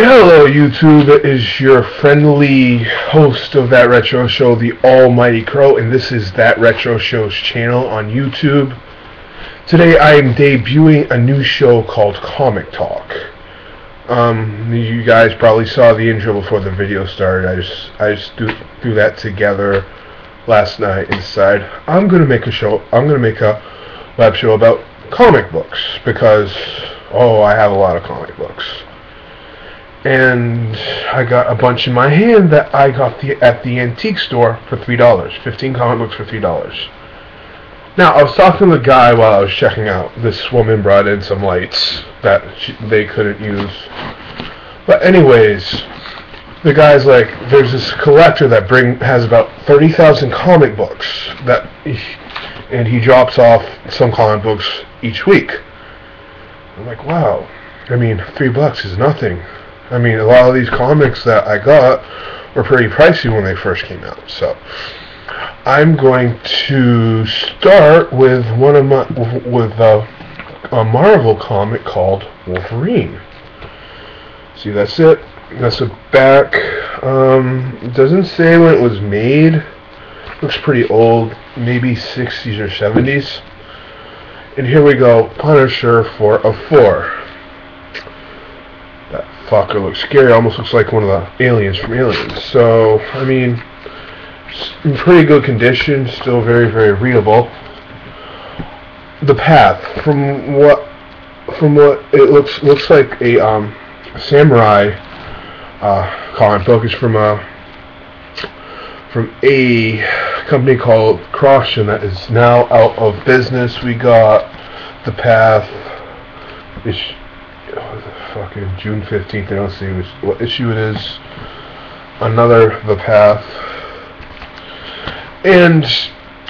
Hello YouTube, it is your friendly host of That Retro Show, the Almighty Crow, and this is That Retro Show's channel on YouTube. Today I am debuting a new show called Comic Talk. You guys probably saw the intro before the video started. I just threw that together last night and decided I'm gonna make a web show about comic books because I have a lot of comic books. And I got a bunch in my hand that I got at the antique store for $3. 15 comic books for $3. Now, I was talking to the guy while I was checking out. This woman brought in some lights that they couldn't use. But anyways, the guy's like, there's this collector that has about 30,000 comic books and he drops off some comic books each week. I'm like, wow. I mean, $3 is nothing. I mean, a lot of these comics that I got were pretty pricey when they first came out. So I'm going to start with a Marvel comic called Wolverine. See, that's it. That's the back. It doesn't say when it was made. Looks pretty old, maybe 60s or 70s. And here we go, Punisher for a 4. That fucker looks scary. Almost looks like one of the aliens from Aliens. So, I mean, in pretty good condition. Still very, very readable. The Path, from what it looks like a samurai comic book. It's from a company called Croshen that is now out of business. We got The Path. It's fucking June 15th. I don't see what issue it is. Another The Path. And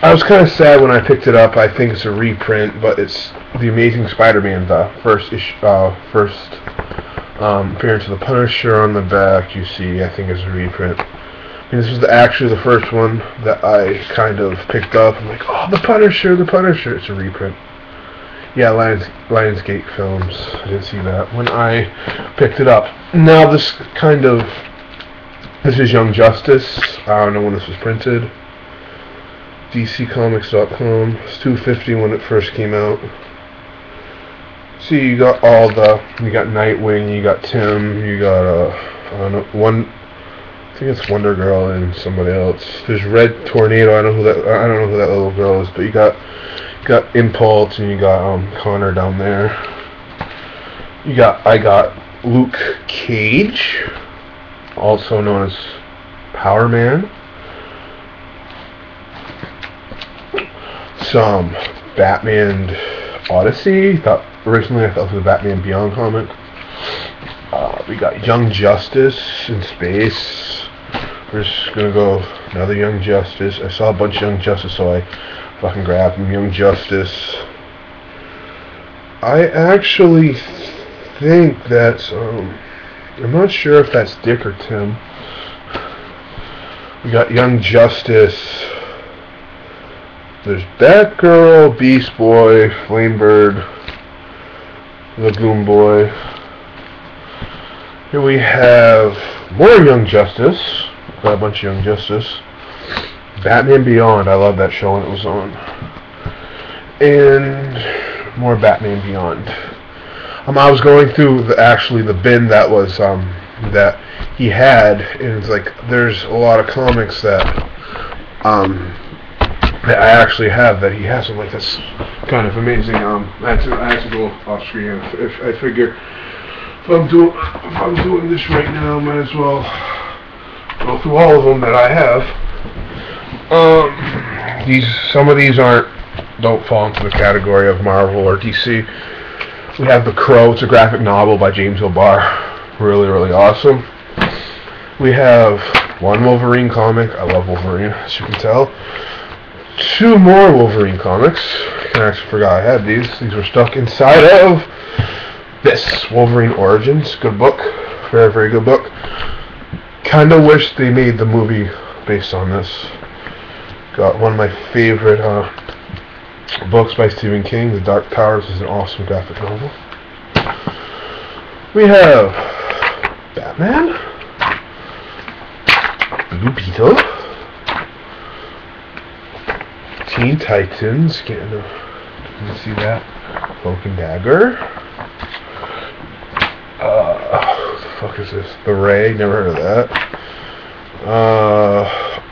I was kind of sad when I picked it up. I think it's a reprint, but it's The Amazing Spider-Man, the first appearance of the Punisher on the back. You see, I think it's a reprint. And this was actually the first one that I kind of picked up. I'm like, oh, the Punisher. It's a reprint. Yeah, Lionsgate Films. I didn't see that when I picked it up. Now this is Young Justice. I don't know when this was printed. DCComics.com. It's $2.50 when it first came out. See, you got you got Nightwing, you got Tim, you got I think it's Wonder Girl and somebody else. There's Red Tornado. I don't know who that little girl is, but you got Impulse and you got Connor down there. I got Luke Cage, also known as Power Man. Some Batman Odyssey. Originally I thought it was a Batman Beyond comic. We got Young Justice in space. We're just gonna go another Young Justice. I saw a bunch of Young Justice, so I fucking grabbed him. Young Justice. I actually think that's I'm not sure if that's Dick or Tim. We got Young Justice. There's Batgirl, Beast Boy, Flamebird, Lagoon Boy. Here we have more Young Justice. Got a bunch of Young Justice. Batman Beyond. I love that show when it was on. And more Batman Beyond. I was going through the bin that was that he had, and it's like there's a lot of comics that I actually have that he has. I'm like, that's kind of amazing. I had to go off screen. I figure if I'm doing this right now, I might as well go through all of them that I have. Some of these don't fall into the category of Marvel or DC. We have The Crow. It's a graphic novel by James O'Barr. Really, really awesome. We have one Wolverine comic. I love Wolverine, as you can tell. 2 more Wolverine comics. I actually forgot I had these. These were stuck inside of this Wolverine Origins. Good book. Very, very good book. Kind of wish they made the movie based on this. Got one of my favorite books by Stephen King. The Dark Tower is an awesome graphic novel. We have Batman, Blue Beetle, Teen Titans, getting a, you see that? Cloak and Dagger. What the fuck is this? The Ray, never heard of that.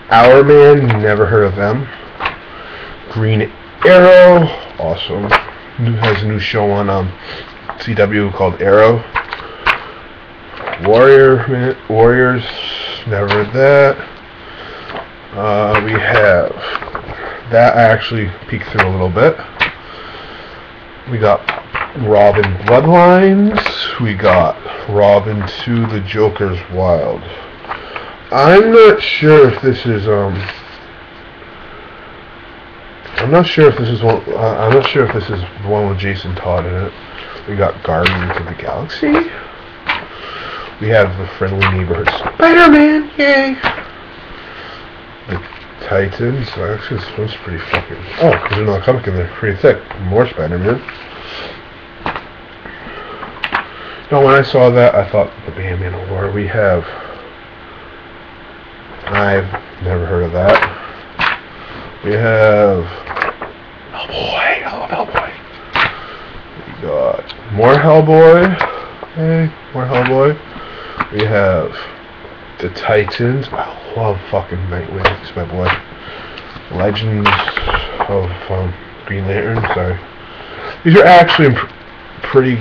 Our Man, never heard of them. Green Arrow, awesome. Has a new show on CW called Arrow. Warriors, never heard that. We have that. I actually peeked through a little bit. We got Robin Bloodlines. We got Robin 2, The Joker's Wild. I'm not sure if this is I'm not sure if this is one. I'm not sure if this is the one with Jason Todd in it. We got Guardians of the Galaxy. We have the Friendly Neighborhood Spider-Man. Yay! The Titans. Actually, this one's pretty fucking. Oh, because there's another comic in there, pretty thick. More Spider-Man. No, when I saw that, I thought the Batman Award. We have. I've never heard of that. We have Hellboy. I love Hellboy. We got more Hellboy. Okay, more Hellboy. We have the Titans. I love fucking Nightwing. He's my boy. Legends of Green Lantern. Sorry. These are actually in pretty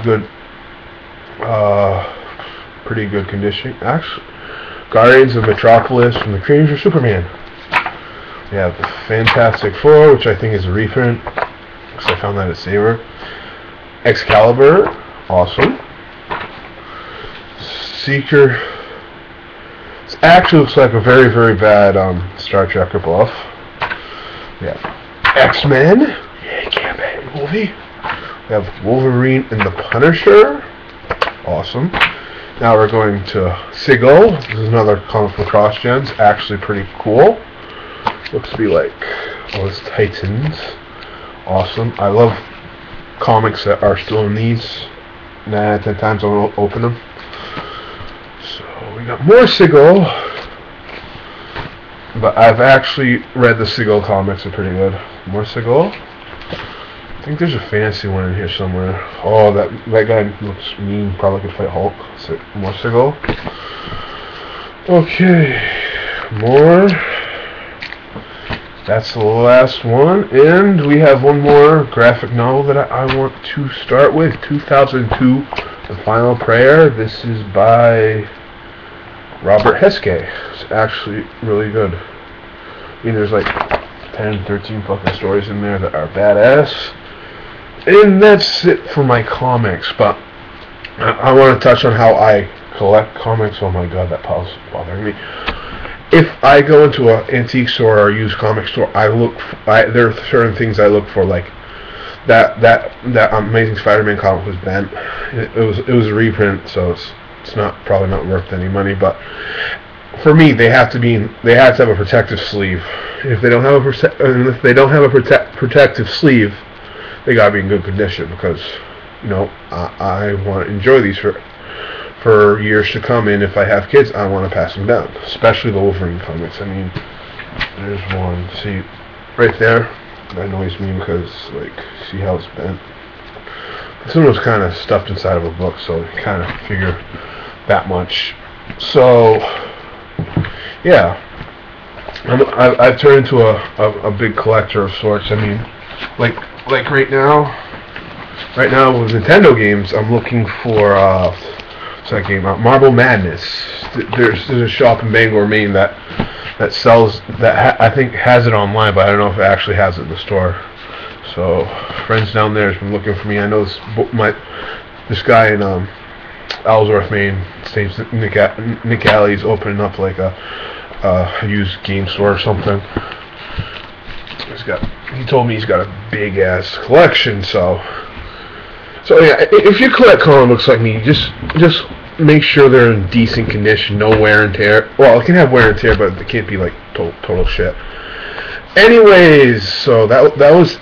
good condition. Actually, Guardians of Metropolis from the creators of Superman. We have the Fantastic Four, which I think is a reprint, because I found that at Saber. Excalibur, awesome. Seeker. This actually looks like a very, very bad Star Trek ripoff. We have X-Men. Yeah, Gambit movie. We have Wolverine and the Punisher. Awesome. Now we're going to Sigil. This is another comic from Cross Gens. Actually pretty cool. Looks to be like those Titans. Awesome. I love comics that are still in these. 9 out of 10 times I'll open them. So we got more Sigil. But I've actually read the Sigil comics. They're pretty good. More Sigil. I think there's a fancy one in here somewhere. Oh, that guy looks mean. Probably could fight Hulk. So, more Sigil. Okay. More. That's the last one. And we have one more graphic novel that I want to start with. 2002, The Final Prayer. This is by Robert Heskay. It's actually really good. I mean, there's like 10, 13 fucking stories in there that are badass. And that's it for my comics, but I want to touch on how I collect comics. Oh my god, that pause's bothering me. If I go into an antique store or a used comic store, there are certain things I look for, like that Amazing Spider-Man comic was bent. It was a reprint, so it's probably not worth any money. But for me, they have to have a protective sleeve. If they don't have a protective sleeve, they gotta be in good condition, because I want to enjoy these for years to come, and if I have kids, I want to pass them down, especially the Wolverine comics. I mean, there's one, see, right there, that annoys me because, like, see how it's bent? This one was kind of stuffed inside of a book, so I kind of figure that much. So, yeah, I've turned into a big collector of sorts. I mean, like right now with Nintendo games, I'm looking for that game, Marble Madness. There's a shop in Bangor, Maine that sells that. I think has it online, but I don't know if it actually has it in the store. So friends down there has been looking for me. I know this guy in Ellsworth, Maine, his name's Nick Alley, is opening up like a used game store or something. He told me he's got a big ass collection, so yeah, if you collect comic books like me, just make sure they're in decent condition, no wear and tear. Well, it can have wear and tear, but it can't be like total shit. Anyways, so that was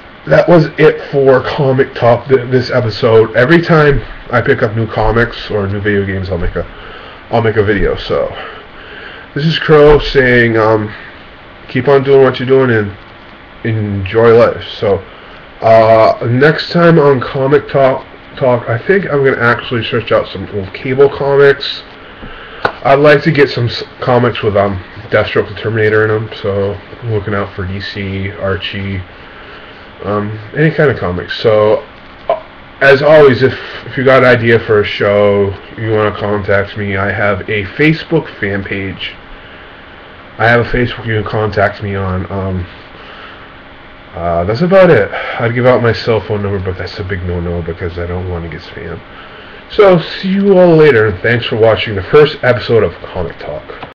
it for Comic Talk this episode. Every time I pick up new comics or new video games, I'll I'll make a video. So this is Crow saying, keep on doing what you're doing and enjoy life. So next time on Comic Talk, I think I'm going to actually search out some old cable comics. I'd like to get some comics with Deathstroke the Terminator in them, so I'm looking out for DC, Archie, any kind of comics. So as always, if you got an idea for a show, you want to contact me, I have a Facebook fan page. I have a Facebook you can contact me on. That's about it. I'd give out my cell phone number, but that's a big no-no because I don't want to get spam. So, see you all later, and thanks for watching the first episode of Comic Talk.